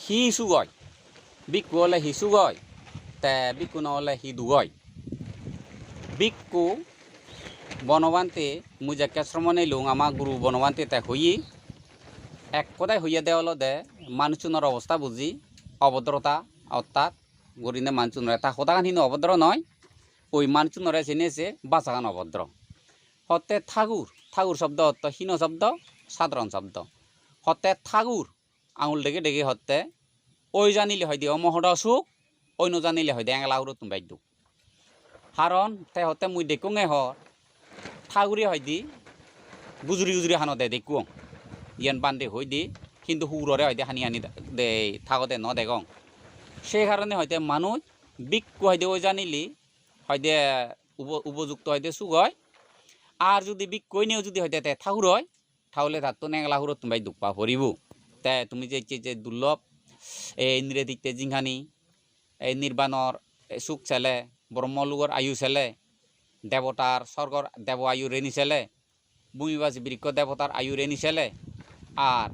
হি সুগয় বিক্ষু হলে হি সুগয় তে বিক্ষু নহলে হি দুগয় বিক্ষু বনবান্তে মুজাক্কে শ্রমণে লুং আমা গুরু বনবান্তে তে হই এক কথায় হইয়া দেওয়াল দে মানুষজনের অবস্থা বুঝি অভদ্রতা অর্থাৎ গরিনে মানুষজনের তা হতাগান হিন্দু অভদ্র নয় ওই মানুষজনের জেনেছে বাঁচাগান অভদ্র হতে ঠাকুর শব্দ অর্থ হীন শব্দ সাধারণ শব্দ হতে ঠাকুর আঙুল ডেকে ডেকে হতে ওই জানিলে হয় দিয়ে অমহড সুখ ওই নজানিলে হয় দিয়ে এঙলা উড়ো তুমি বাইদ্যু কারণ তে হতে মুই দেখুঙে ঠাকুরে হয় দি গুজরি গুজরি হানো দে দেখুং ইয়ান বান্ধে হই দি কিন্তু হুররে হয়তো হানি হানি দে থাকতে ন দেখং সেই কারণে হয়তো মানুষ বিক্ষু হয়তো ওই জানিলি হয়তো উপযুক্ত হয়তো সুখ হয় আর যদি বিক্ষু নিয়েও যদি হয়তো ঠাকুর হয় তাহলে তার তো নেংলা হুরত তুমি দুঃখ পা ভরিব তে তুমি যে দুর্লভ এই নিরেদিকতে জিংহানি এই নির্বাণর সুখ ছেলে ব্রহ্মলোকর আয়ু ছেলে দেবতার স্বর্গর দেব আয়ু রেনি ছেলে ভূমিবাসী বৃক্ষ দেবতার আয়ু রেনি ছেলে আর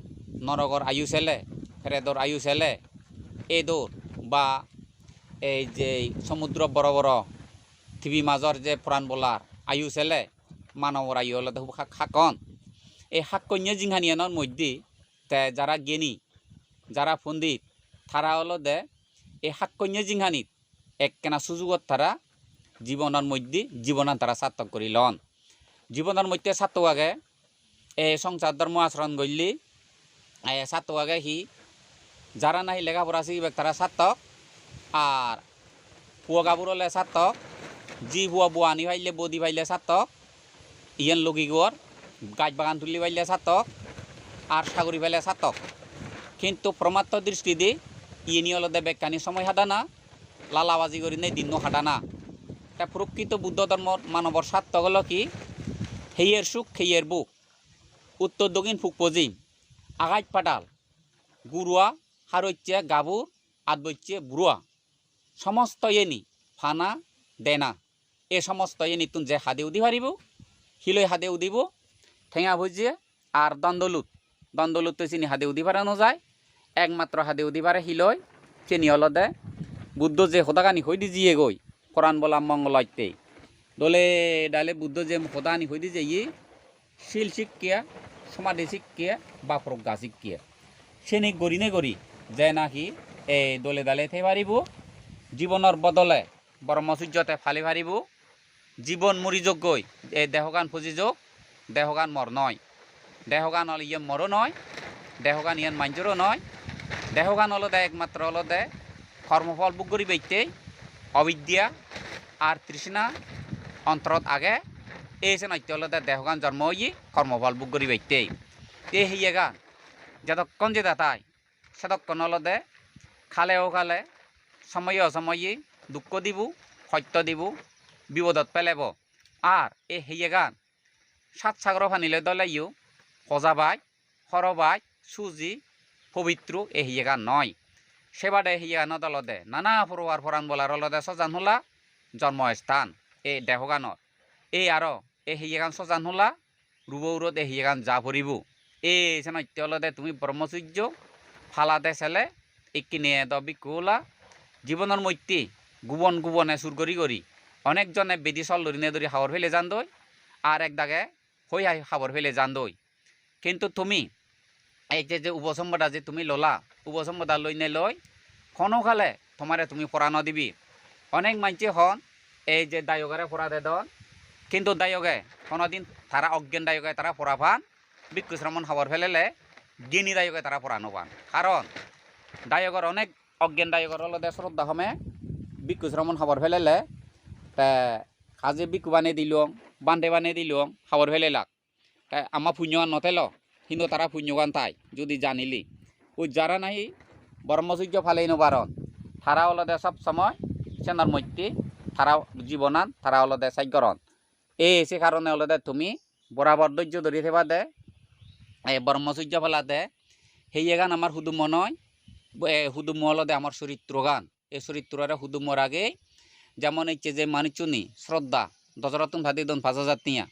নরকর আয়ু ছেলে ফেরেদর আয়ু ছেলে এই দৌড় বা এই যে সমুদ্র বড় বড় পৃথিবী মাজর যে প্রাণ বলার আয়ু ছেলে মানবর আয়ু হলে তো খাকন এই হাক্কন্য জিংহানিয়ানোর মধ্যে তে যারা জ্ঞানী যারা পণ্ডিত তারা হলো দে এই হাক্কন্য জিংহানিত একখানা সুযোগত তারা জীবনের মধ্যে জীবনান তারা সার্থক করি লন জীবনের মধ্যে সার্থক আগে এই সংসার ধর্ম আচরণ করলি সার্থক আগে হি যারা নাহি লেখাপড়া শিখবে তারা সার্থক আর পুয়া গাবুর হলে সার্থক জি বুয়া বুয়ানি ভাইলে বদি ভাইলে সার্থক ইয়ান লগিগর গাছ বাগান তুলি ভাইলে সার্থক আর সাগরি ভাইলে সার্থক কিন্তু প্রমাত্ম দৃষ্টি দি ইয়ে হলো দে বেকানি সময় হাঁটানা লালাবাজি করি নেই দিন হাঁটানা তা প্রকৃত বুদ্ধ ধর্মর মানবর সার্থক হলো কি হেয়ের সুখ হেয়ের বুক উত্তর দক্ষিণ ফুক পজিম আগাজ পাটাল গুরুয়া হারচ্ছে গাবুর আদবচ্ছে বুড়ুয়া সমস্ত এনি ফানা দেনা এ সমস্ত এনি তুন যে হাদে উদি পারিব হিলই হাদে উদিব ঠেঙা ভুজিয়ে আর দ্বন্দ্বলুত তো চিনি হাদে উদি পারানো যায় একমাত্র হাদে উদি পারে হিলই চিনি হল দে বুদ্ধ যে সদাগানি হই দি জিয়ে গই কোরআন বলা মঙ্গলাইতে দলে ডালে বুদ্ধ যে সদাগানি হই দি যে ই শিল শিক্ষিয়া সমাধি শিক্ষিয়া বা প্রজ্ঞা শিক্ষিয়া সেনি গড়িনে গড়ি যে নাকি এই দলে দালে থাই পারিব জীবনের বদলে ব্রহ্মচর্যতে ফালি পারিব জীবন মরিযোগ গই এই দেহগান ফুজিযোগ দেহগান মর নয় দেহগান হল ইয়ে মরও নয় দেহগান ইয়ান মাঞ্জরও নয় দেহগান হলো দে একমাত্র হলো দে কর্মফল বুক করি বাইতে অবিদ্যা আর তৃষ্ণা অন্তরত আগে এই সে নৈত্য হলো দে দেহগান জন্ম হই কর্মফল বুক করি বাইতে এ হিয়েগা যতক্ষণ যে দাতাই সেতক্ষণ হলো দে খালেও খালে সময়ে অসময়ে দুঃখ দিব সত্য দিব বিপদত পেলাব আর এই হেয়ে গান সাত সাগর ফানিলে দলাইও সজাবাই সরবাই সুজি পবিত্র এই হেয়ে গান নয় সেবাদে হেয়ে গান দলদে নানা ফরোয়ার ফরান বলার অলদে সজান হলা জন্মস্থান এই দেহগানৰ এই আৰু এই হেয়ে গান সজান হলা রুবৌরত এই হেয়ে গান যা ভরিব এই নৈত্য অলদে তুমি ব্রহ্মচর্য ফালাদে ছেলে একিনে দবি কোলা জীবনের মধ্যে গুবন গুবনে সুর করি অনেকজনে বেদি চল ধরিনে ধরি খাবার ফেলে যান দই আর এক দাগে হই খাবার ফেলে যান দই কিন্তু তুমি এই যে উপসম্পদা যে তুমি ললা উপসম্পদা লইনে লই কোনোকালে তোমারে তুমি পড়া দিবি অনেক মানছি হন এই যে দায়গারে পড়া দে দন কিন্তু দায়গে কোনোদিন তারা অজ্ঞান দায়গে তারা পড়া পান বিক্ষুশ্রমণ খাবার ফেলেলে জ্ঞানী দায়গে তারা পড়ানো পান কারণ দায়গর অনেক অজ্ঞান দায়গর হলো দে শ্রদ্ধা হমে বিক্ষু শ্রমণ খাবার ফেলেলে তা কাজে বিক্ষু বানিয়ে দিলুম বান্ধে বানিয়ে দিলুম খাবার ফেলে লাগ তাই আমার পুণ্যগান নতেল কিন্তু তারা পুণ্যগান তাই যদি জানিলি ওই যারা নাই ব্রহ্মচর্য ফালেই নবারণ তারা হলো দে সব সময় সেনার মধ্যে তারা জীবনান তারা হলো দে সাগ্যরণ এই সে কারণে হলো দে তুমি বরাবর ধৈর্য ধরে থেবা দে এই ব্রহ্মচর্য ফেলা দে সেই গান আমার হুদুম নয় হুদুম হলো দে আমার চরিত্র গান এই চরিত্ররে হুদুমর আগে যেমন হচ্ছে যে মানুষনি শ্রদ্ধা দজরাতুন ভাদি দন ৫,০০০ টিয়া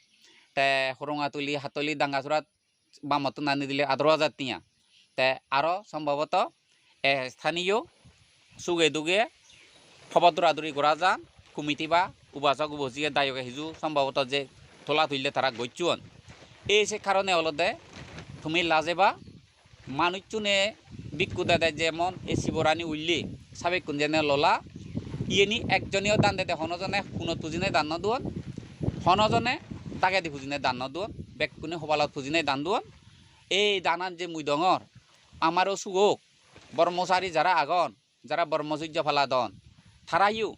তে হরঙা তুলি হাতলি ডাঙ্গাচুরাত বামতো নানি দিলে ১৮,০০০ টিয়া তে আরও সম্ভবত স্থানীয় সুগে দুগে খবর দৌড়াদৌড়ি করা যান কমিটি বা উবাচক উবচিয়ে দায়কে হিজু সম্ভবত যে তোলা তুললে তারা গচ্ছুন এই সে কারণে হলদে তুমি লাজেবা মানুষজনে বিক্ষু দেয় যেমন এই শিবরানি উল্লি সাবেক কুঞ্জনে ললা ইয়েনি একজনীয় দান দেয় হনজনে পুনত পুজিনে দান নদুন হনজনে তাগেদি পুজিনে দান নদুন বেকুনে সবালত পুজিনে দান দুন এই দানান যে মুই ডঙর আমারও সুগোক বর্মচারী যারা আগন যারা বর্মচর্য ফালা দন তারাইও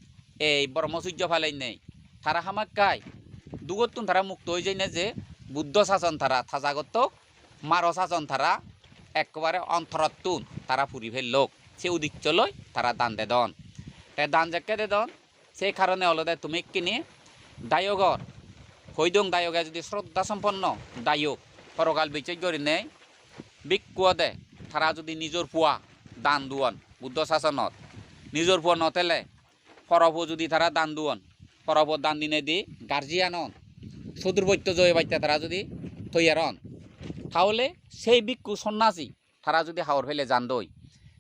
এই বর্মচর্য ফালাই নেই তারা হামাক্কায় দুগতুন তারা মুক্ত হয়ে যায় না যে বুদ্ধ শাসন তারা থাজাগত মার শাসন তারা একেবারে অন্তরতুন তারা ফুরি ফেল লোক সে উদ্দেশ্য লই তারা দান দে দন দান যাকে দে দন সেই কারণে হলদে তুমি কিনি দায়গর হইদং দায়গে যদি শ্রদ্ধা সম্পন্ন দায়ক পরকাল বিচার করি নেই বিক্ষুয় দে তারা যদি নিজের পুয়া দান দুয়ন বুদ্ধ শাসনত নিজের পুয়া নতেলে পরব যদি তারা দান দুয়ন পরব দান দিনে দি গার্জিয়ানন সুদূরবৈত্য জয় বাইতে তারা যদি তৈয়ারন তাহলে সেই বিক্ষু সন্ন্যাসী তারা যদি হাওর ফেলে যান দই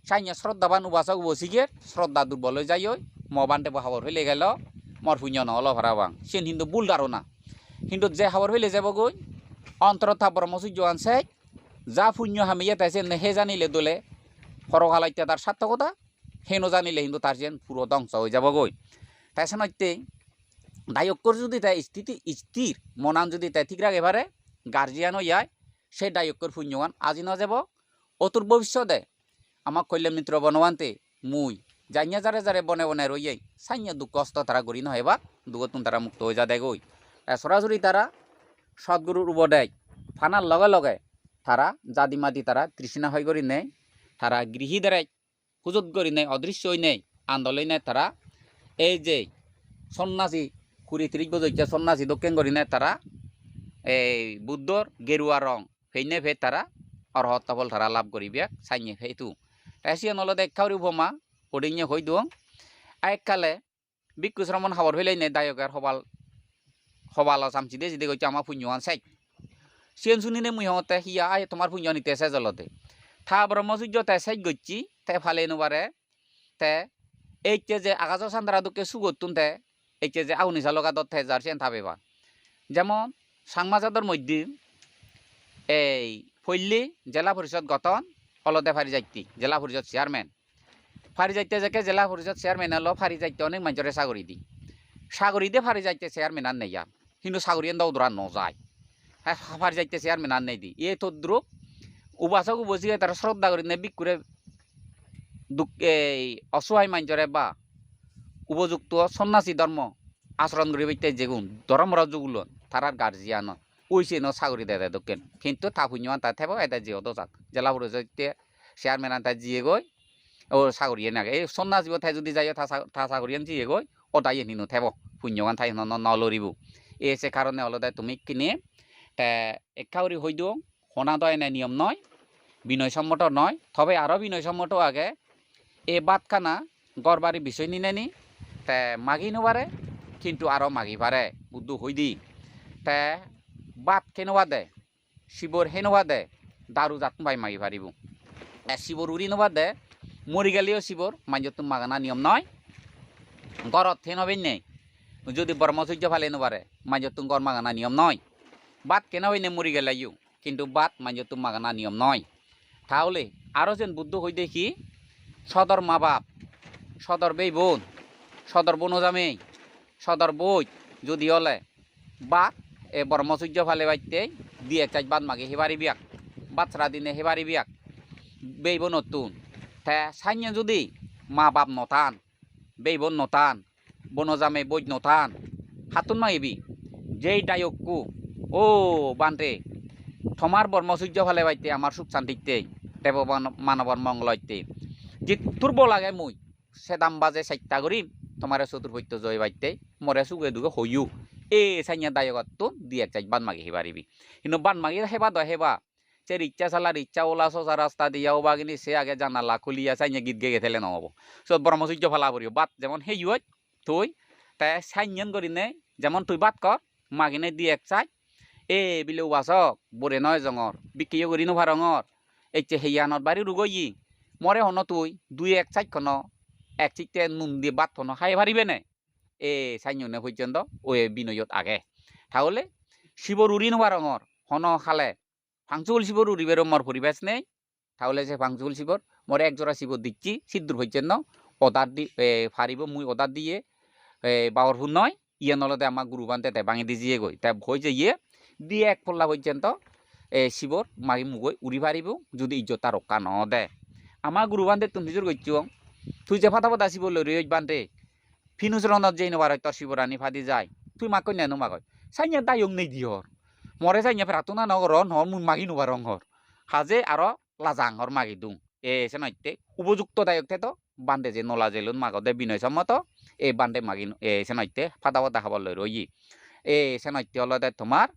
সাইয়া শ্রদ্ধাবান উবাচক বসিগে শ্রদ্ধা দুর্বল হয়ে যাই মবানটে হাওর ফেলে গেল মর পুণ্য নল ভারাবাং সে কিন্তু ভুল ধারণা কিন্তু যে হাওর ফেলে যাব গই অন্তরথা ব্রহ্মচর্য আনছে যা পুণ্য হামিয়ে তাইছে হে জানিলে দলে হরকালাইতে তার সার্থকতা হেনো জানিলে কিন্তু তার যেন পুরো ধ্বংস হয়ে যাব গই তাই নইতে দায়কর যদি তাই স্থির মনান যদি তাই ঠিক রাখে পারে গার্জিয়ান হইয়ায় সেই দায়কর পুণ্যবান আজি ন যাব অতুর ভবিষ্যতে আমাক কল্যাণ মিত্র বনবান্তে মুই জাইয়া যারে যারে বনে বনে রইয়াই সাইয়া দুঃখ কষ্ট তারা গড়ি নহবা দুগতুন তারা মুক্ত হয়ে যা দেগই সরাসরি তারা সদ্গুরুর উপদেয় ফানার লগে লগে তারা জাদি মাদি তারা তৃষ্ণা হয়ে করি নেই তারা গৃহী দ্বারাই হুজুত করি নেই অদৃশ্য হই নেই আন্দোলন নেই তারা এই যে সন্ন্যাসী 20-30 বছর সন্ন্যাসী দক্ষিণ করি নেই তারা এই বুদ্ধর গেরুয়া রং ফেইনে ফে তারা অরহত ফল তারা লাভ করিবে সাইনে ফেতু এসিয়া নলদে খাওরি উপমা পড়িয়ে হই দং এককালে বিক্ষু শ্রমণ হাবর হইলাই নেই দায়কের হবাল চামচি দিয়ে যদি কইছে আমার পুণ্যৱান চাই সিয়েন শুনি নে মুই হতে হিয়া আয় তোমার পুণ্য নিতে এসে জলতে থা ব্রহ্মচর্য তে সাই গচ্ছি তে ফালে নুবারে তে এইতে যে আকাশ সান্দারা দুকে সুগতুন তে এইতে যে আউনি চালকা দত্তে যার সেন থাবেবা যেমন সাংমাজাদর মধ্যে এই ফল্লি জেলা পরিষদ গঠন হলদে ফারি যাইতি জেলা পরিষদ চেয়ারম্যান ফারি যাইতে যাকে জেলা পরিষদ চেয়ারম্যান হলো ফারি যাইতে অনেক মানুষের সাগরি দি সাগরি দিয়ে ফারি যাইতে চেয়ারম্যান আর নেই আর কিন্তু সাগরিয়ান দাও দৌড়া ন যায় হ্যাঁ ফারি যাইতে চেয়ারম্যান আর নেই দি এ তদ্রুপ উবাচক উবচিয়ে তারা শ্রদ্ধা করি নেই বিক্ষুরে এই অসহায় মানুষরে বা উপযুক্ত সন্ন্যাসী ধর্ম আচরণ করি বাইতে যেগুন ধর্মরাজগুলো তারার গার্জিয়ান ওইসে ন সাগরি দেয় দক্ষিণ কিন্তু তা পুণ্যৱান তা থেব এটা জিও তো যাক জেলা পরিষদে চেয়ারম্যান তা জিয়ে গই ও সাগরিয়ে নাগে এই সন্ন্যাসী ঠাই যদি যাই তা সাগরিয়ান জিয়ে গই ওটাই নিনো থেব পুণ্যৱান ঠাই নলরিব এসে কারণে হলদে তুমি কিনে একাউরি হই দিও হোনা দয় না নিয়ম নয় বিনয়সম্মত নয় তবে আরও বিনয়সম্মত আগে এ বাতখানা গড়বাড়ি বিষয় নিনে নি তে মাগি নোবারে কিন্তু আরও মাগি পারে বুদ্ধ হই দি তে বাত কেনবা দে শিবর হেনবা দে দারু জাতবাই মাগি পারিব শিবর উড়ি নবা দে মরি গেলেও শিবর মাঞ্জত মাগানা নিয়ম নয় গড়ত হেন হবেন নেই যদি ব্রহ্মচর্য ফালে নবারে মাঞ্জত গড় মাগানা নিয়ম নয় বাত কেন হইনে মরি গেলাইও কিন্তু বাত মাঞ্জত মাগানা নিয়ম নয় তাহলে আরও যেন বুদ্ধ হই দেখি সদর মা বাপ সদর বেই বোন সদর বনজামেই সদর বই যদি হলে বাত এ ব্রহ্মচর্য ফালে বাইতে দিয়ে চাই বাদ মাগে হেবারি বিয়াক বাচ্চারা দিনে হেবারি বিয়াক বেই বোন নতুন তে সাইনে যদি মা বাপ নতান বেই বোন নতান বনজামে বই নতান হাতুন মাইবি যেই দায়কু ও বান্তে তোমার ব্রহ্মচর্য ফালে বাইতে আমার সুখ শান্তিতে দেব মানবর মঙ্গলতে যে তুর্ব লাগে মুই সে দাম বাজে চাইটা করিম তোমার চতুর্ভৈত্য জয় বাইতে মরে সুগে দুগে হইও এ সাইয়া দায়কত দিয়ে চাই বান মাগি হেবারিবি কিন্তু বান মাগি হেবা দয় হেবা সে রিক্সা চালা রিক্সা ওলা সোজা রাস্তা দিয়াও বা কিনি সে আগে জানালা খুলিয়া সাইয়া গীত গে গেথেলে নহব সব ব্রহ্মচর্য ফালা পড়িও বাত যেমন সেই হয় তুই তাই সাইন করি নে যেমন তুই বাত কর মাগিনে দিয়ে চাই এ বিলে উবাচক বরে নয় জঙর বিক্রিও করি নোভারঙর এই যে হেয়ানত বাড়ি রুগই মরে হন তুই 2-1 এক চিকতে নুন দিয়ে বাত হন খাই পারিবে না এ সাইনে পর্যন্ত ওই বিনয়ত আগে তাহলে শিবর উড়ি নোবার রঙর হন খালে ফাংচুল শিবর উড়িবের মর পরিবেশ নেই তাহলে সে ফাংচুল শিবর মরে একজোড়া শিবর দিচ্ছি সিদ্ধুর পর্যন্ত অদার দি ফারিব মুই অদার দিয়ে বাবরপুর নয় ইয়ে নলদে আমার গুরু বান্ধে তাই ভাঙি দিয়ে গই তাই ভয় যে ইয়ে দিয়ে এক পল্লা পর্যন্ত শিবর মাগি মুগই উড়ি পারিব যদি ইজ্জতা রক্ষা ন দে আমার গুরু বান্ধে তুমি জোর গইছ তুই যে ফাটা ফাটা শিবর লই রই বান্ধে ফিনুস রনত যেই নবার তোর শিবরানি ফাদি যায় তুই মাকই নেনো মাগই সাইনে দায়ং নেই দিহর মরে সাইনে প্রার্থনা নগর নহর মুই মাগি নোবার রঙর হাজে আরো লাজাং হর মাগি দুং সে নইতে উপযুক্ত দায়ক তো বান্ধে যে নলা জেলুন মাগদে বিনয় সম্মত এই বান্ধে মাগি সে নইতে ফাটা ফাটা খাবার লই রই সে নইতে হলদে তোমার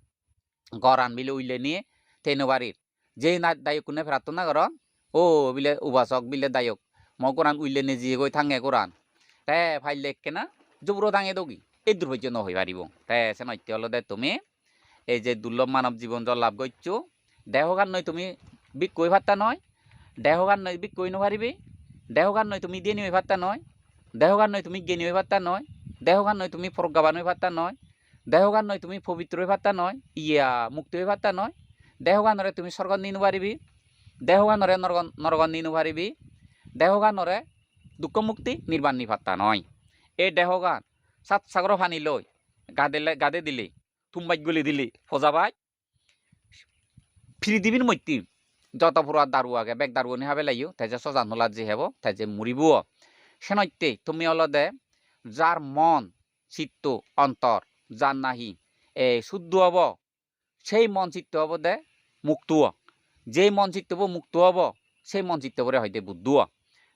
গড় আনবিলে উইলে নিয়ে তেনবাড়ির যে না দায়ক কোনে প্রার্থনা করন ও বিলে উবাসক বিলে দায়ক ম কোরআন উইলে নিয়ে জিয়ে গই থাঙে কোরআন তে ফাইলে কেনা জুবুরো দাঙে দগি এই দুর্ভাগ্য নহই পারিব তে সে নইতে হলদে তুমি এই যে দুর্লভ মানব জীবন লাভ করছো দেহগান নয় তুমি বিক কই ভাত্তা নয় দেহগান নয় বিক কই নপারিবি দেহগান নয় তুমি দিয়ে নিয়ে ভাত্তা নয় দেহগান নয় তুমি জ্ঞানী হয়ে ভাত্তা নয় দেহগান নয় তুমি প্রজ্ঞাবান হয়ে ভাত্তা নয় দেহগান নয় তুমি পবিত্র হয়ে ভাত্তা নয় ইয়া মুক্তি হয়ে ভাত্তা নয় দেহগানরে তুমি স্বর্গ নিনু পারিবি দেহগানরে নরগন নিনু পারিবি দেহগানরে দুঃখ মুক্তি নির্বাণ নি ভাত্তা নয় এই দেহগান সাত সাগর ফানি লই গাদে দিলি তুম্বাই গলি দিলি ফজাবাই ফিরি দিবির মৈত্রী যত পুরা দারু আগে বেগ দারু নি হাবে লাইও তাই যে সজান হলা যে হেব তাই যে মুড়িব সে নইতে তুমি অলদে যার মন চিত্ত অন্তর যার নাহি শুদ্ধ হব সেই মন চিত্ত হব দে মুক্ত যে মন চিত্ত হব মুক্ত হব সেই মন চিত্ত পরে হইতে বুদ্ধ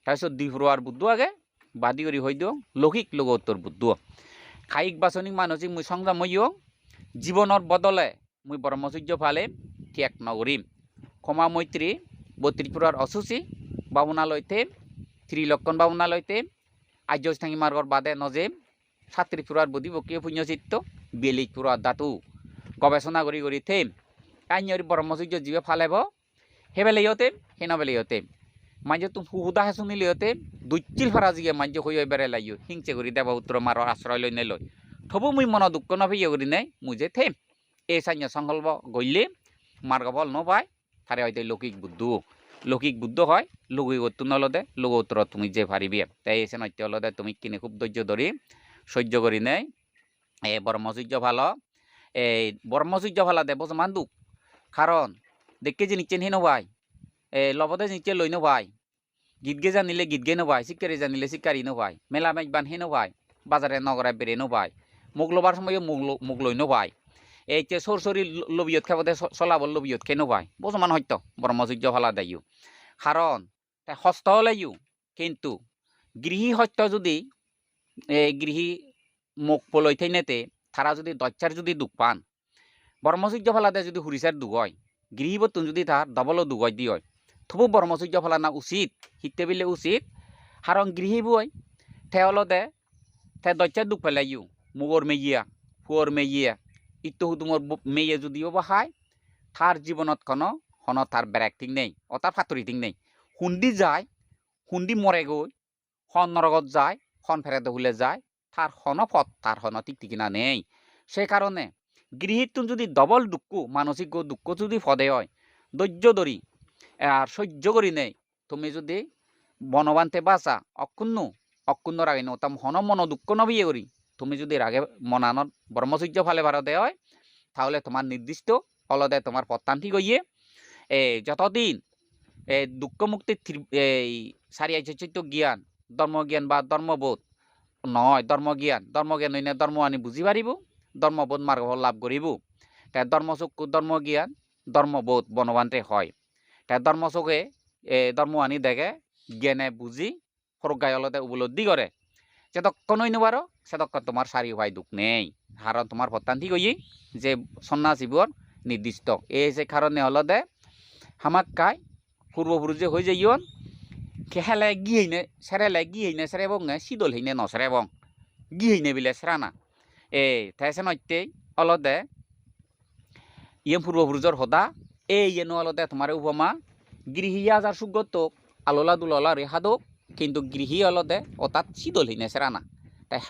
তাৰপিছত দিফুয়ার বুদ্ধ আগে বাদি করি হই দিও লৌকিক লগোত্তর বুদ্ধ কায়িক বাচনিক মানসিক মুই সংযম হইও জীবনের বদলে মুই ব্রহ্মচর্য ফালে ত্যাগ নগরিম ক্ষমা মৈত্রী বত্রিপুরার অসুচি বাবুনালয়তে ত্রিলক্ষণ বাবুনালয়তে আর্যস্থানী মার্গর বাদে নজেম সাত্রিপুরার বুদ্ধিবকীয় পুণ্যচিত্ত বেলিপুরার দাতু গবেষণা করি থেম আইনর ব্রহ্মচর্য জীবে ফালেব হেবেলে ইহতে হেনবেলে ইহতে মাঝে তুমি হুদা হেসুনি লিহতে দুইচিল ফারা জিগে মাঝে হই বেড়ে লাইও হিংসে করি দেবপুত্র মার আশ্রয় লই নেলই তবু মুই মন দুঃখ নফিয়ে করি নাই মুজে থেম এই সাইন্য সংকল্প গইলে মার্গ ফল নপায় তারে হয়তো লৌকিক বুদ্ধ হয় লৌকিকত্ব নলদে লৌকোত্তর তুমি যে পারিবি তাই এসে নৈত্য হলদে তুমি কিনে খুব ধৈর্য ধরি সহ্য করি নেই ব্রহ্মচর্য ভালো এই ব্রহ্মচর্য ভালো দেব মান দুঃখ কারণ দেখে যে নিচে হেন ভাই লবদে নিচে লই নো ভাই গীত গে জানিলে গীত গে নো ভাই শিকারি জানিলে শিকারি নো ভাই মেলা মেজবান হেন ভাই বাজারে নগরে বেড়ে নো ভাই মুখ লবার সময় মুখ লই নো ভাই এই যে সরসরি লবিয়ত খাবতে চলাবল লবিয়ত খেনো ভাই বসমান হয়ত ব্রহ্মচর্য ভালা দায়ু কারণ হস্ত হলেও কিন্তু গৃহী সত্য যদি গৃহী মুখ পলই থাইনেতে তারা যদি দচ্চার যদি দুঃখ পান ব্রহ্মচর্য ফালাতে যদি হুরিচার দুঃখ হয় গৃহী বতুন যদি তার ডবল দুঃখ দি হয় তবু ব্রহ্মচর্য ফালানা উচিত হিতে বিলে উচিত কারণ গৃহী বই তেওলতে তে দচ্চার দুঃখ পেলাইও মুগর মেগিয়া ফুয়র মেগিয়া ইতো তোমার মেয়ে যদিও বাহায় তার জীবনত কোনো হন তার ব্যারাক ঠিক নেই ও তার ফাতরি ঠিক নেই হুন্দি যায় হুন্দি মরে গই হন নরগত যায় হন ফেরাতে হুলে যায় তার হন পথ তার হন ঠিক ঠিকিনা নেই সে কারণে গৃহীত যদি ডবল দুঃখ মানসিক দুঃখ যদি ফদে হয় ধৈর্য ধরি আর সহ্য করি নেই তুমি যদি বনবান্তে বাঁচা অক্ষুণ্ণ রাগে নতাম হন মন দুঃখ নবিয়ে করি তুমি যদি রাগে মনানত ব্রহ্মচর্য ফালে ভারতে হয় তাহলে তোমার নির্দিষ্ট অলদে তোমার পত্তান ঠিক হইয়ে যতদিন দুঃখ মুক্তির সারিয়া চৈত্য জ্ঞান ধর্মজ্ঞান বা ধর্মবোধ নয় ধর্মজ্ঞান হইনে ধর্ম আনি বুঝি পারিব ধর্মবোধ মার্গ লাভ করিব তাই ধর্মচক্ষু ধর্মজ্ঞান ধর্মবোধ বনবান্তে হয় তাই ধর্মচকে ধর্ম আনি দেখে জ্ঞানে বুঝি সরগায় অলদে উপলব্ধি করে যতক্ষণ হইনো পারো সেতক্ষণ তোমার সারি ভাই দুঃখ নেই কারণ তোমার পত্তান ঠিক হইয়ে যে সন্ন্যাসীবর নির্দিষ্ট এই যে কারণে হলদে হামাক্কায় পূর্বপুরুষে হয়ে যাইন খেলে গিয়েনে সেরেলে গিয়েনে সেরেবং শীতল হইনে নসেরেবং গিয়েনে বিলে সেরানা তাইছে নইতে অলদে ইয়ে পূর্বপুরুষর হদা এই ইয়েনো অলদে তোমার উপমা গৃহিয়া যার সুগত আলোলা দুললা রেহাদো কিন্তু গৃহী অলদে অর্থাৎ শীতল হিনেছে না তাই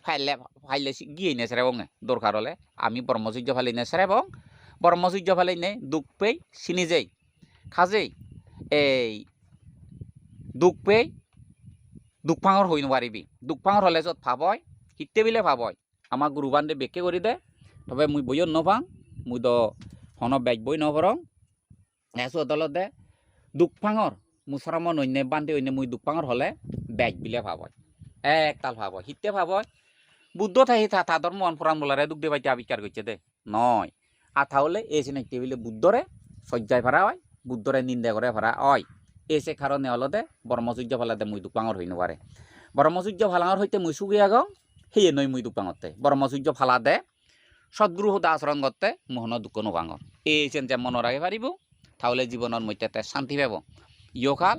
ফাইলে গিয়ে নেছে বঙে দরকার হলে আমি ব্রহ্মচর্য ফালি নেছে এবং ব্রহ্মচর্য ফালি নে দুঃখ পেই চিনি যাই খাজেই এই দুঃখ পেই দুঃখ ভাঙর হই নোৱাৰিবি দুঃখ ভাঙর হলে যত ভাব হয় হিতে বিলে ভাব হয় আমার গুরু বান্ধে বেকে করে দে তবে মুই বইও নভাং মুই তো হন বেগ বই নভরং এসো দলত দে দুঃখ ভাঙর মুসরাম অন্য বান্ধে অন্য মুই দুঃখ ভাঙর হলে বেগ বিলে ভাব হয় একতাল ভাব হয় হিতে ভাব হয় বুদ্ধ থাকি তাদের মন পুরাণ বলারে দুঃখ দেবাইতে আবিষ্কার করছে দে নয় আথা হলে এসে নাকি বলে বুদ্ধরে সজ্জায় ভাড়া হয় বুদ্ধরে নিন্দা করে ভাড়া হয় এসে কারণে হলদে ব্রহ্মচর্য ফালাতে মুই দুপাঙর হই নবারে ব্রহ্মচর্য ফালাঙর হইতে মুই সুগি আগং সেয়ে নই মুই দুপাঙতে ব্রহ্মচর্য ফালা দে সদ্গুরু সদা আচরণ করতে মোহন দুঃখ নভাঙর এই যে মনে রাখে পারিব তাহলে জীবনের মধ্যে শান্তি পাব ইয়কাল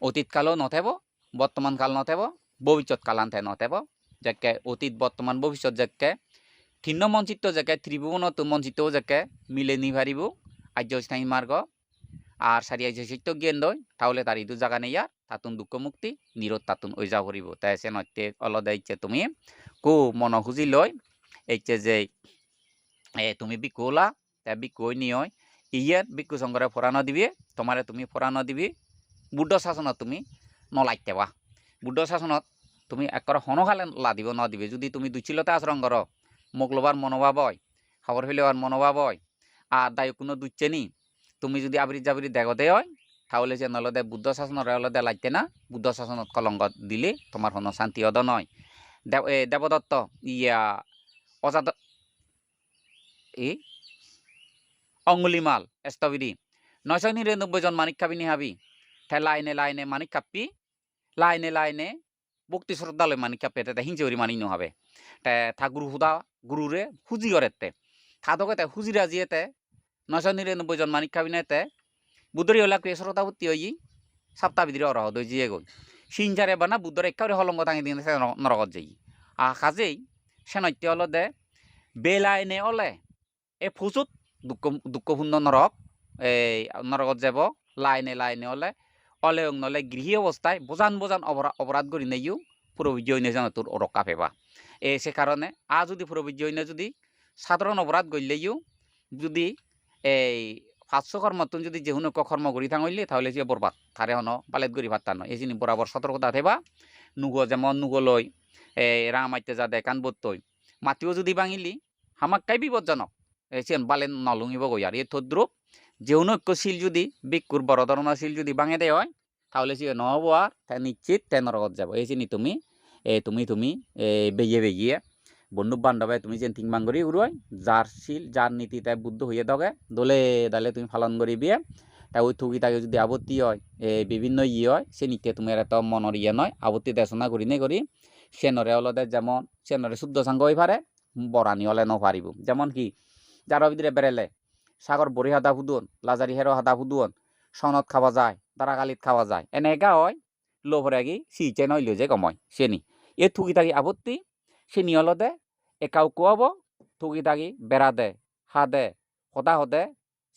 অতীতকালও নথেব বর্তমান কাল নথেব ভবিষ্যৎ কাল আনতে নথেব যাকে অতীত বর্তমান ভবিষ্যৎ যাকে ভিন্ন মঞ্চিত যাকে ত্রিভুবনত মঞ্চিত যাকে মিলে নি পারিব আর্য স্থায়ী মার্গ আর সারিয়া যে সত্য জ্ঞান দয় তাহলে তার ইদু জায়গা নেই আর তাতুন দুঃখ মুক্তি নিরোধ তাতুন ওই যা করিব তাই সে নত্যে অলদা ইচ্ছে তুমি কো মন খুঁজি লয় এইছে যে তুমি বিকুলা তা বিকু নিয় ইয়ে বিকু সঙ্গরে ফোরানো দিবি তোমারে তুমি ফোরানো দিবি বুদ্ধ শাসনত তুমি নলাইতেবা বুদ্ধ শাসনত তুমি একর হনখালে লাদিব নদিবে যদি তুমি দুচিলতা আচরণ কর মোক লবার মনোভাব হয় খবর ফেলেবার মনোভাব হয় আর দায় কোনো দুচ্ছে নি তুমি যদি আবরি জাবরি দেখতে হয় তাহলে যে নলদে বুদ্ধ শাসনের অলদে লাগতে না বুদ্ধ শাসনত কলঙ্ক দিলে তোমার কোনো শান্তি অদ নয় দেবদত্ত ইয়া অজাত অঙ্গুলিমাল স্থবিরি 999 জন মানিক খাবি নিহাবি তে লাইনে লাইনে মানিক খাপি লাইনে লাইনে ভক্তি শ্রদ্ধালয় মানিক খাপে তে হিংসেরি মানি নহাবে তে থা গুরু হুদা গুরুরে হুজি করেতে থাদকে তে হুজি রাজিয়েতে 999 জন মানিক খাবি নেতে বুদ্ধরি হলা ক্রিয় শ্রদ্ধাবতী হই সপ্তাহ ভিতরে অরহ দই জিয়ে গই সিনজারে বানা বুদ্ধর একেবারে হলঙ্গ তাঙি দিন নরকত যাই কাজেই সে নৈত্য হলদে বেলাইনে অলে এ ফুচুত দুঃখপূর্ণ নরক এই নরকত যাব লাইনে লাইনে অলে অলে নলে গৃহী অবস্থায় বোজান বোজান অপরাধ করি নেইও প্রবিজ্য হইনে যেন তোর রক্ষা পেবা সে কারণে যদি প্রবিজ্য হইনে যদি সাধারণ অপরাধ করলেও যদি এই 500 কর্মতন যদি যে কোনো কর্ম করি থাকলে তাহলে সে বরবাদ তারে হন পালেত করি ভাত ন এই জিনিস বরাবর সতর্কতা থেবা নুগো যেমন নুগলই রামাইতে যা দেখান বতই মাতিও যদি ভাঙিলি হামাক কাই বিপজ্জনক সেন বালেন নলুঙিব গই আর এই তদ্রুপ যেউন শিল যদি বিক্ষুর বড় ধরনের শিল যদি ভাঙে দেয় হয় তাহলে সে নহব আর তাই নিশ্চিত তাই নরকত যাব এই চিনি তুমি তুমি বেগিয়ে বেগিয়ে বন্ধু বান্ধবে তুমি যেন থিং বাঙ্গরি উড়াই যার শিল যার নীতি তাই বুদ্ধ হয়ে দগে দলে দালে তুমি পালন করিবি তাই ওই থুকি তাকে যদি আপত্তি হয় বিভিন্ন হয় সে নিতে তুমি এত মনের ইয়ে নয় আপত্তি দেশনা করি নে করি সেনরে অলদে যেমন সেনরে শুদ্ধ সাঙ্গ হয়ে পারে বরানি হলে নপারিব যেমন কি যার ভিতরে বেড়েলে সাগর বড়ি হাদা ফুদুন লাজারি হেরো হাদা ফুদুন সনত খাওয়া যায় দারাগালিত খাওয়া যায় এনেকা হয় লোভরে গি সিচে নইলে যে কময় সেনি এ থুকি থাকি আপত্তি সে নিয়লদে একাও কুয়াব থুকি থাকি বেড়া দে হা দে সদা হদে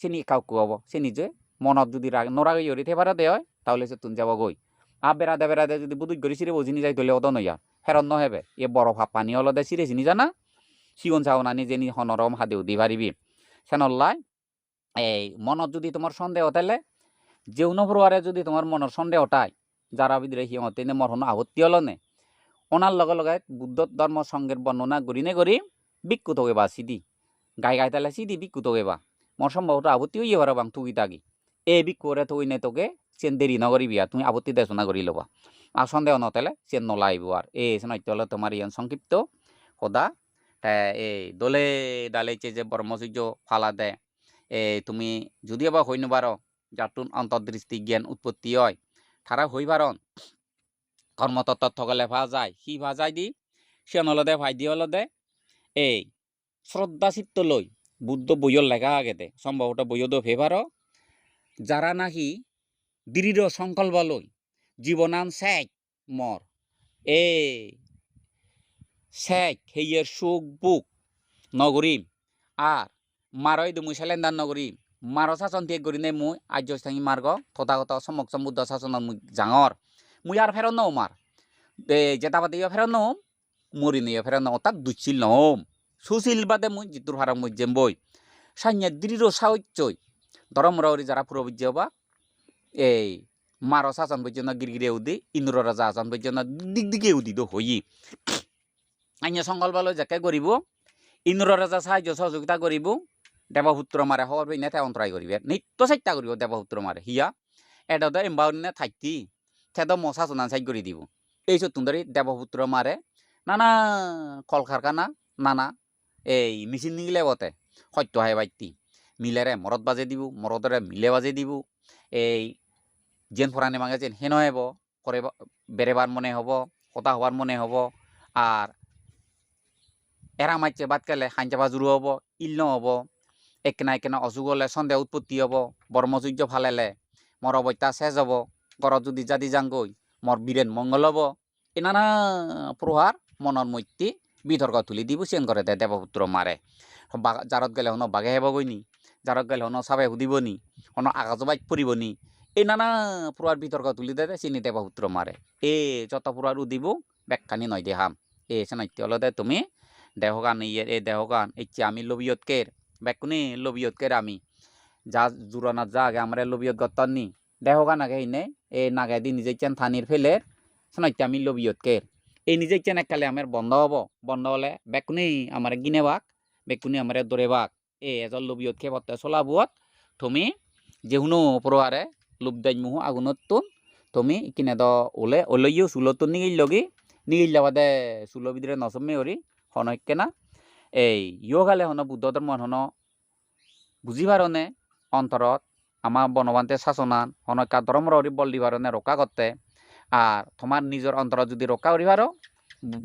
সে একাও কুয়াব সে নিজে মনত যদি নরাগি হরিতে পারা দে হয় তাহলে সে তুন যাব গই বেড়া দে যদি বুধুই গড়ি সিরে বজিনি যাই ধরলে অত নইয়া হেরন নহবে এ বড় ভাব পানি অলদে সিরে চিনি জানা সিগন চাওনানি যেনি হনরম হাদেও দি পারিবি সেনল্লাই এই মনত যদি তোমার সন্দেহ তাহলে যেউন ফরোয়ারে যদি তোমার মনের সন্দেহ ওঠায় যারা ভিতরে সিমতে মর হন আপত্তি হলনে ওনার লগে লগে বুদ্ধ ধর্ম সঙ্গের বর্ণনা করিনে করি বিক্ষুত হইবা সিদি গাই তাহলে সিদি বিক্ষুত হইবা মর সম্ভবত আপত্তি হইয়ে পারো বাং তুগি তাগি এই বিক্ষুরে তুই নে তোকে চেন দেরি নকরিবি আর তুমি আপত্তি দেশনা করি লবা আর সন্দেহ নতালে চেন নলাইব আর নৈত্য হলে তোমার ইয়ান সংক্ষিপ্ত সদা এই দলে ডালেছে যে ব্রহ্মচর্য ফালা দে তুমি যদিও বা হই নবারো যাতুন অন্তর্দৃষ্টি জ্ঞান উৎপত্তি হয় তারা হই পারন কর্মতত্ত্ব থকলে ভা যায় সি ভা যায় দি সে নলদে ভাই দি হলদে এই শ্রদ্ধা চিত্ত লই বুদ্ধ বইয়র লেখা আগেতে সম্ভবত বইয়দ ফেভার যারা নাকি দৃঢ় সংকল্প লই জীবনান শেখ মর শেখ হেয়ের সুখ বুক নগরীম আর মারই দুমুই সালেন্দার নগরীম মারো শাসন দিয়ে করি নে মুই আর্য স্থায়ী মার্গ তথাগত সমক সমুদ্র শাসন মুই জাঙর মুই আর ফেরত নও মার যেটা বাদে ফেরত নও মরি নিয়ে ফেরত নও তাক দুচ্ছিল নম সুশীল বাদে মুই জিতুর ভাড়া মুই জেম্বই সাইনিয়া দৃঢ় সাহচই ধরমরাওরি যারা পুরবিজ্য বা এই মারো শাসন পর্যন্ত গিরগিরে উদি ইন্দ্র রাজা শাসন পর্যন্ত দিক দিকে উদিত হই আইনে সংকল্পালয় যাকে করিব ইন্দ্র রাজা সাহায্য সহযোগিতা করিব দেবপুত্র মারে হওয়ার বইনে তাই অন্তরায় করিবে নিত্য চেষ্টা করিব দেবপুত্র মারে হিয়া এটা তো এম্বাউনে থাকতি সেটা মশা চোনা সাইড করে দিব এই সত্যি দেবপুত্র মারে নানা কল কারখানা নানা এই মেশিন নিগিলে বতে সত্য হয় বাইতি মিলেরে মরদ বাজে দিব মরদরে মিলে বাজে দিব এই যেন ফরানি মাগে যেন হেন হব করে বেড়েবার মনে হব কথা হবার মনে হব আর এরা মাইছে বাদ গেলে হাঞ্চাবা জুরু হব ইল্ন হব একনা একনা অসুখ হলে সন্দেহ উৎপত্তি হব বর্মচর্য ফালেলে মর অবত্যা শেষ হব ঘরত যদি জাদি যাংগই মর বীরেন মঙ্গল হব এ নানা প্রহার মনের মধ্যে বিতর্ক তুলি দিব সেন করে দে দেবপুত্র মারে জারত গেলে হন বাঘে হেব গইনি জারত গেলে হন সাবে হুদিব নি হন আকাশ বাইক পড়িব নি এই নানা প্রহার বিতর্ক তুলি দে চিনি দেবপুত্র মারে এ যত প্রহার উদিব ব্যাখ্যানি নয় দেহাম এ সেনাইতে হলো দে তুমি দেহগান ইয়ে এ দেহগান ইচ্ছে আমি লবিয়তকের বেকুনি লবিয়তকের আমি যা জুরানা যা আগে আমরা লবিয়ত গত্তর নি দেহগান আগে ইনে এ নাগে দি নিজে চেন থানির ফেলে শোনাইতে আমি লবিয়তকের এই নিজে চেন এককালে আমার বন্ধ হব বন্ধ হলে বেকুনি আমার গিনে বাক বেকুনি আমার দরে বাক এ এজল লবিয়ত খেয়ে বর্তে চলাবুয়ত তুমি যেহুনো পরোয়ারে লুপ দাই মুহু আগুনতুন তুমি কিনে দ ওলে ওলইও চুলতুন নিগিল লগি নিগিল যাবাদে চুলো ভিতরে নচমে হরি হনকে না এই ইয়গালে হন বুদ্ধ ধর্ম হন বুঝিবারণে অন্তরত আমার বনবান্তে শাসনান হনকা ধর্মর বল দিবারণে রক্ষা করতে আর তোমার নিজের অন্তর যদি রক্ষা করিবার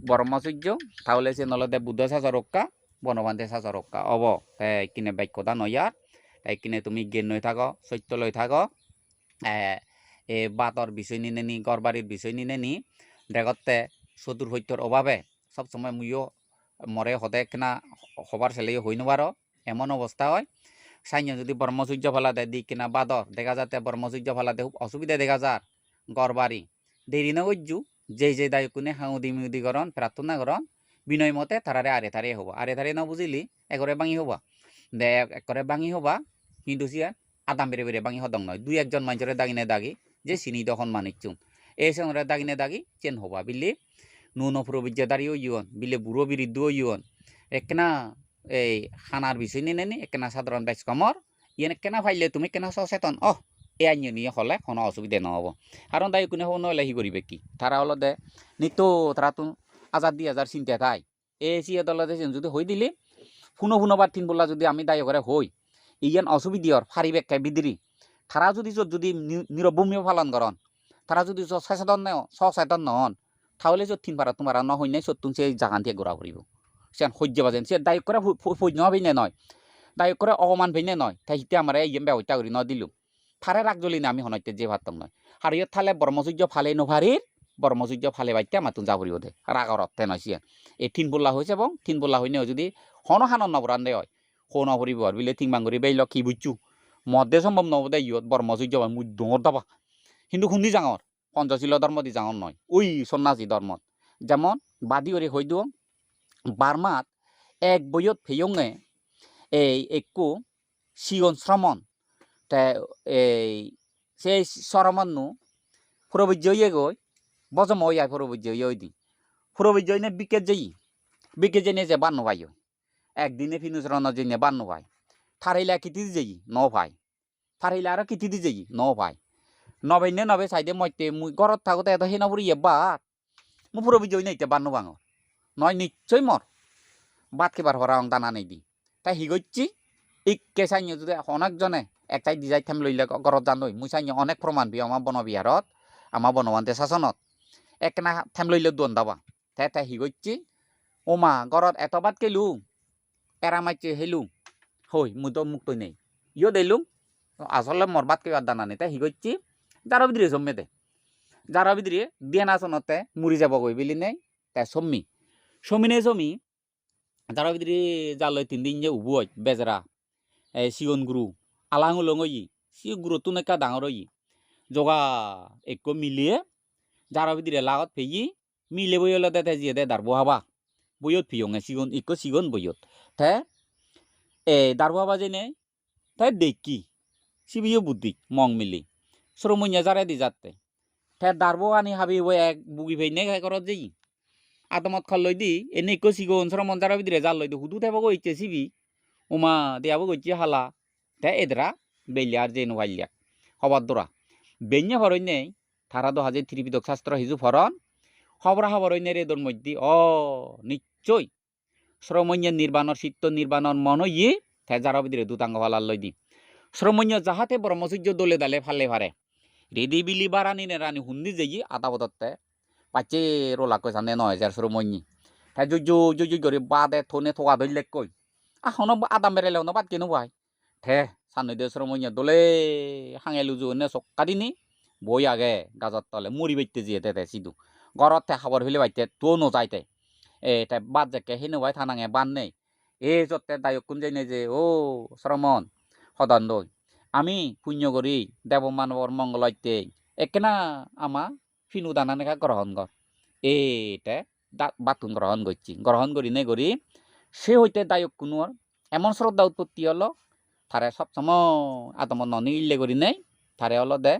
ব্রহ্মচর্য তাহলে সে নলদে বুদ্ধ শাস রক্ষা বনবান্তে শাস রক্ষা অব তাই কিনে বাক্যতা নয়ার তাই কিনে তুমি জ্ঞান নই থাক সত্য লই থাক এ বাতর বিষয় নিনে নি গড়বাড়ির বিষয় নিনে নি দেখতে চতুর সত্যর অভাবে সবসময় মুইও মরে হতে কিনা হবার ছেলে হই নবার এমন অবস্থা হয় সাইন যদি ব্রহ্মচর্য ফেলাতে দি কিনা বাদর দেখা যাতে ব্রহ্মচর্য ফেলাতে খুব অসুবিধা দেখা যার গড়বাড়ি দেরি না গজ্জু যে দায় কোনে হাউদি মিউদি করন প্রার্থনা করন বিনয় মতে তারারে আরে তারে হবা আরে তারে না বুঝিলি একরে বাঙি হবা দে একরে বাঙি হবা কিন্তু সিয়া আদাম বেড়ে বেড়ে বাঙি হদং নয় দুই একজন মানুষের দাগিনে দাগি যে চিনি তখন মানিকচুন এই সঙ্গে দাগিনে দাগি চেন হবা বিলি নুন প্রবিজ্ঞা দাঁড়িয়েও ইয়ন বিলে বুড়ো বিরুদ্ধও ইয়ন একনা এই খানার বিষয় নিয়ে নি একনা সাধারণ বাইশ কমর ইয়েন কেনা ফাইলে তুমি কেনা সচেতন এ আইন নিয়ে হলে কোনো অসুবিধা নহব কারণ তাই কোনে হব নহলে হি করবে কি তারা হলো দে নিত্য তারা তো আজাদ দি হাজার চিন্তা তাই এ চিয়ে দলতে যদি হই দিলি ফুনো বার তিন বললা যদি আমি দায় করে হই ইয়ান অসুবিধার ফারি বেকায় বিদ্রি তারা যদি নিরভূমিও পালন করন তারা যদি সচেতন নহন তাহলে যত তিন পারা তোমার নহই নাই সত্যুন সে জাগান দিয়ে ঘোরা করিব সে সহ্য বাজেন সে দায়ক করে ফৈন্য ভিনে নয় দায়ক করে অপমান ভিনে নয় তাই হিতে আমার এই ব্যবস্থা করি ন দিলুম থারে রাগ জ্বলি না আমি হনাইতে যে ভাবতাম নয় আর ইয়ে থালে ব্রহ্মচর্য ফালে নভারির ব্রহ্মচর্য ফালে বাইতে আমার তুন যাবরিব দে রাগর অর্থে নয় সিয়ান এই তিন বললা হয়েছে এবং তিন বললা হইনেও যদি হন হানন নবরান দে হয় হন হরিব আর বিলে তিন বাঙ্গরি বেই লক্ষী বুঝছু মধ্যে সম্ভব নবদে ইয়ত ব্রহ্মচর্য মুই ডোঙর দাবা কিন্তু খুন্দি যাঙর পঞ্চশীল ধর্ম দি যাঙর নয় ওই সন্ন্যাসী ধর্ম যেমন বাদী ওরে হই দিও বার্মাত এক বইয়ত ফেয়ঙে এই একু শিগন শ্রমণ তে এই সেই শ্রমণনু ফুরবৈজ্য ইয়ে গই বজম ওই আই ফুরবৈজ্য ইয়ে দি ফুরবৈজ্য নে বিকেট জেনে যে বান্ন ভাই একদিনে ফিনুস রন জেনে বান্ন ভাই থারাইলা কিতি যাই ন ভাই থারাইলা আর কিতি দি যাই ন ভাই নবে নে নবে সাইডে মইতে মুই ঘরত থাকতে এত হেনা বুড়ি বাত মু ফুরবৈজ্য নাইতে বান্ন বাঙ নয় নিশ্চয় মর বাদ কেবার হরা অং দানা নেই দি তাই হিগচ্ছি ইকে চাই যদি অনেকজনে একটাই দিজাই থাম লইলে ঘরত জান মুই চাই অনেক প্রমাণ বি আমার বনবিহারত আমার বনবান্তে শাসনত একনা থাম লইলে দোন দাবা তাই হিগচ্ছি ওমা ঘরত এত বাদ কেলু এরা মাইছে হেলু হই মুই তো মুক্ত নেই ইয় দিলুম আসলে মোর বাদ কেবার দানা নেই তাই হিগচ্ছি যারা ভিতরে জমে দে যারা ভিতরে দিয়ে নাচনতে মুড়ি যাব গই বিলি নেই তাই সমি নেই সমি যারা ভিতরে জাল 3 দিন যে উবুয় বেজরা শিগন গুরু আলাং উলং হই সি গুরুত্ব নেকা ডাঙর হই জগা একো মিলিয়ে যারা ভিতরে লাগত ফেই মিলে বই হলে দে জিয়ে দে দারবো হাবা বইয়ত ফিয়ঙে সিগন একো সিগন বইয়ত তে দারবো হাবা জেনে তাই দেখি সিবিও বুদ্ধি মং মিলি শ্রমইয়া যারা দি যাতে তে দারবো আনি হাবি বই এক বুগি ফেই নে করত যেই আদমত খাল লই দি এনে একো সিগন শ্রমন যারা ভিতরে জাল লই দি হুদু থাকবো গইছে সিবি উমা দেয়াবো গইছে হালা তে এদরা বেলিয়ার যে নোয়াইলিয়া হবার দরা বেঞ্ঞা হরই নেই তারা 2003 বিদক শাস্ত্র হিজু ফরন হবরা হবরই নে রেদর মধ্যে নিশ্চয় শ্রমণ্য নির্বাণর চিত্ত নির্বাণর মন ইয়ে তে যারা ভিতরে দুতাঙ্গ হলার লই দি শ্রমণ্য যাহাতে ব্রহ্মচর্য দলে দালে ফালে ফারে রেদি বিলি বারানি নে রানি হুন্দি যেই আতা বদতে পাচ্ছে রোলা কই সামনে 9000 শ্রমণ্যি তে জুজু জুজু করে বাদে থনে থোয়া ধইলে কই আহন আদাম বেরেলেও না বাদ কেন ভাই তে সাননে দে শ্রমণ্য দলে হাঙেলুজু নে সক্কাদিনি বই আগে গাজর তলে মুড়ি বাইতে জিয়ে তে সিধু ঘরতে খাবার হইলে বাইতে তো নজাইতে এটা বাদ যাকে হেনে ভাই থানাঙে বান নেই এ যতে দায়ক কোন যাই যে ও শ্রমণ সদান দই আমি পুণ্য করি দেব মানবর মঙ্গলাইতে একেনা আমা ফিনু দানা নেখা গ্রহণ কর এটা বাতুন গ্রহণ করছি গ্রহণ করি নে করি সে হইতে দায়ক কোনোর এমন শ্রদ্ধা উৎপত্তি হলো তারে সবসময় আদমন ননি ইল্লে করি নেই তারে হলো দে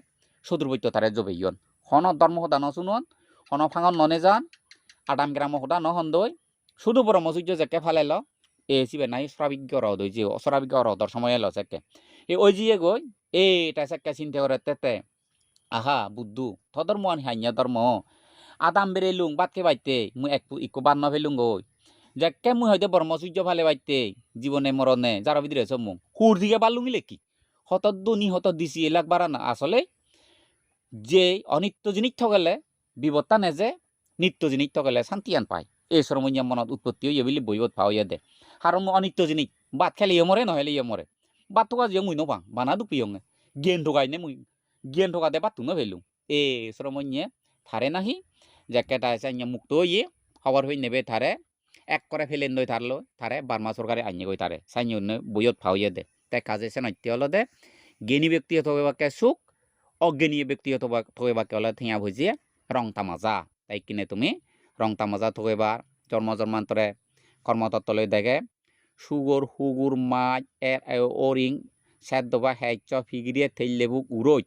শত্রুবৈত্য তারে জবেইয়ন হন ধর্ম সদান শুনুন হন ফাঙন ননে যান আদাম গ্রাম সদা নহন দই শুধু ব্রহ্মচর্য যেকে ফালাইল সিবে নাই শ্রাবিজ্ঞ রদ হই যে অশ্রাবিজ্ঞ রদর সময় এলো সেকে ওই জিয়ে গই এটা সেকে চিন্তা করে তেতে আহা বুদ্ধু ধর্ম আনি হাইয়া ধর্ম আদাম বেরে লুং বাতকে বাইতে মুই এক ইকো বান্ন ফেলুং গই যেকে মুই হয়তো ব্রহ্মচর্য ফালে বাইতে জীবনে মরণে যারা ভিতরে চমু হুর দিকে বালুঙি লেকি হত দুনি হত দিছি এলাক বাড়া না আসলে যে অনিত্য জিনিস থগেলে বিপত্তা নে যে নিত্য জিনিস থগেলে শান্তিয়ান পায় এই শ্রমইয়া মনত উৎপত্তি হইয়া বলি বইবত পাওয়া দে কারণ অনিত্য জিনিস বাদ খেলে মরে নহলে মরে বাদ থকা যে মুই নপাং বানা দুপিয়ঙে জ্ঞান ঢোকাই নে মুই জ্ঞান ঢোকাতে বাদ তুনো ফেলুম এ শ্রমইয়া থারে নাহি যে কেটা আছে মুক্ত হইয়ে খবর হই নেবে থারে এক করে ফেলেন দই থারলো থারে বার্মা সরকারে আইনে গই তারে সাইনি অন্য বইয়ত পাওয়া দে তাই কাজে সে নৈত্য হলো দে জ্ঞানী ব্যক্তি হতে সুখ অজ্ঞানী ব্যক্তিগত থইবাকে হলে থিয়া ভুজিয়ে রং তামাজা তাই কিনে তুমি রং তামাজা থইবার জন্ম জন্মান্তরে কর্মতত্ত্বলৈ দেখে সুগর হুগুর মাছ অরিং সেদ্দবা হেচ ফিগিরিয়ে থেইলে বুক উড়ই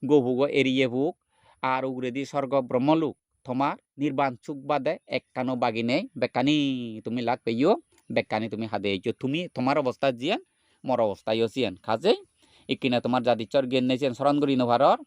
গভুগ এরিয়ে বুক আর উগরেদি স্বর্গ ব্রহ্মলুক তোমার নির্বাণ চুক বাদে এক কানো বাগি নেই বেকানি তুমি লাগ পেইও বেকানি তুমি হাদে তুমি তোমার অবস্থা জিয়ান মর অবস্থায় জিয়ান খাজেই ইকিনে তোমার জাদিচর জ্ঞান নেছেন স্মরণ করি নভারর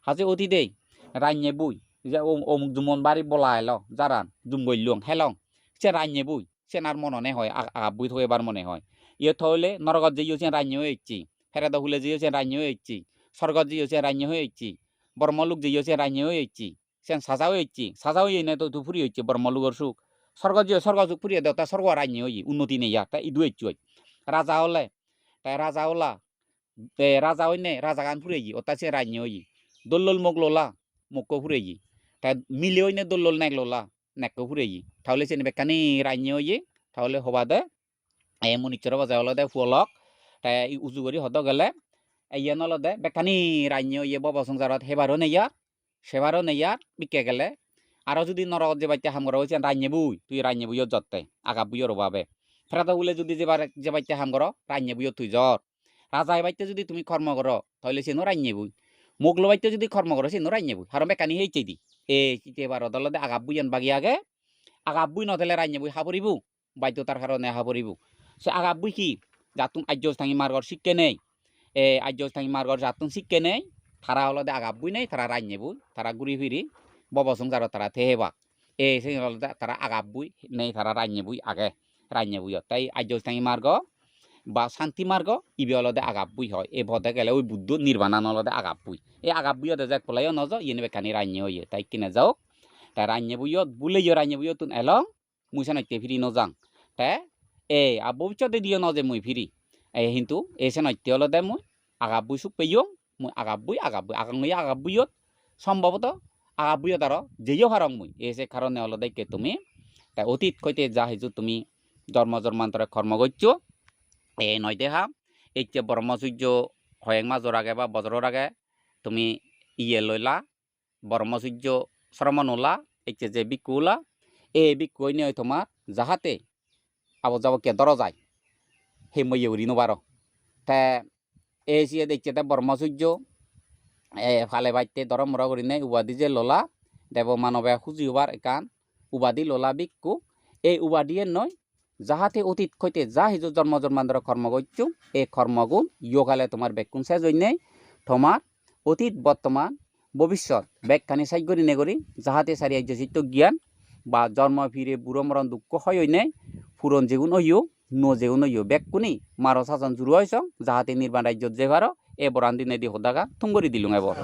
হাজে অতি দেই রাইনে বুই যে অমুক জুমন বাড়ি বলা এলো জারান জুমগইলুং হেলং সে রাইনে বুই সে আর মননে হয় বুই থো এবার মনে হয় ইয়ে থইলে নরগত যেইও সে রাইনে হয়ে ইচ্ছি ফেরাদা হুলে যেইও সে রাইনে হয়ে ইচ্ছি স্বর্গত যেইও সে রাইনে হয়ে ইচ্ছি বর্মলুক যেইও সে রাইনে হয়ে ইচ্ছি সে সাজা হয়ে ইচ্ছি সাজা হয়ে না তো ফুরি হচ্ছে বর্মলুকর সুখ স্বর্গ যে স্বর্গ সুখ ফুরিয়ে দেও তা স্বর্গ রাইনে হই উন্নতি নেই তা ইদু ইচ্ছু রাজা হলে তাই রাজা হলা রাজা হইনে রাজা গান ফুরেই অতাছে রাইনে হই দোল্লল মোক লোলা মকো ফুরেই তাই মিলে হইনে দোল্লল নেক লোলা নেকো ফুরেই তাহলে সে বেকানি রাইনে হই তাহলে হবা দে মনিচর বাজা হলো দে ফুলক তাই উজু করি হদ গেলে ইয়ান হলো দে বেকানি রাইনে হই বাবা সংসারত হেবারও নেইয়া সেবারও নেইয়ার বিকে গেলে আরো যদি নরকত যে বাইতে হাম করা হয়েছে রাইনে বুই তুই রাইনে বুইয়ত যতে আগা বুইয়র অভাবে ফেরাদা বলে যদি যে বাইতে হাম কর রাইনে বুইয়ত তুই জ্বর রাজা বাইতে যদি তুমি কর্ম করো তাহলে সে রাইনে বুই মোগলো বাইতে যদি কর্ম করো সে রাইনে বুই আর বেকানি হয়েছে দি এবার দলতে আগা বুইয়ান বাগি আগে আগা বুই নথলে রাইনে বুই হাবরিবু বাধ্যতার কারণে হাবরিবু সে আগা বুই কি যাতুন আর্য স্থায়ী মার্গর শিক্ষে নেই আর্য স্থায়ী মার্গর যাতুন শিক্ষে নেই তারা হলো আগা বুই নেই তারা রাইনে বুই তারা ঘুরি ফিরি ববসং যারা তারা থেহেবা সে তারা আগা বুই নেই তারা রাইনে বুই আগে রাইনে বুইয় তাই আর্য স্থায়ী মার্গ বা শান্তি মার্গ ইবে অলদে আগাপ বুই হয় এই ভদে গেলে ওই বুদ্ধ নির্বাণান অলদে আগাপ বুই এই আগাপ বুইয়তে যাক পলাইও নজ ইয়ে বেকানি রাইনে হইয়ে তাই কিনে যাও তাই রাইনে বুইয়ত বুলেইয় রাইনে বুইয়ত তুন এলং মুই সানতে ফিরি নজাং তে ভবিষ্যতে দিও নজে মুই ফিরি কিন্তু এসে নৈত্য অলদে মুই আগাপ বুই সুখ পেইও মুই আগাপ বুই আগাং আগাপ বুইয়ত সম্ভবত আগাপ বুইয়ত আর যেইও হারং মুই এসে কারণে অলদে কে তুমি তাই অতীত কইতে যা হিজু তুমি জন্ম জন্মান্তরে কর্ম করছো নয় দেহা এই যে ব্রহ্মচর্য হয়েং মাজর আগে বা বজরর আগে তুমি ইয়ে লইলা ব্রহ্মচর্য শ্রমণ ওলা এইচে যে ভিক্ষু ওলা এই ভিক্ষু নিয়ে তোমার যাহাতে আবো যাব কে দর যায় সেই মই উড়ি নবার তে এই সিয়ে দেখছে তে ব্রহ্মচর্য ফালে বাইতে দর মরা করি নেই উবাদি যে ললা দেব মানবে খুঁজি হবার একান উবাদি ললা ভিক্ষু এই উবাদিয়ে নয় যাহাতে অতীত খৈতে যা হিজু জন্ম জন্মান্তর কর্ম করছো এই কর্মগুণ ইয়কালে তোমার বেকুন সে জন্যে তোমার অতীত বর্তমান ভবিষ্যৎ ব্যাখ্যানি সাই করি নেগরি যাহাতে সারি চিত্ত জ্ঞান বা জন্ম ফিরে বুড়ো মরণ দুঃখ হয় নেই পুরন যেগুন হইও ন যেগুন হইও বেকুনি মারো শাসন জুড়ু হয়েছ যাহাতে নির্বাণ রাজ্য যে ভার এ বরান দিনে দি হোদাগা তুম করে দিলুম এবার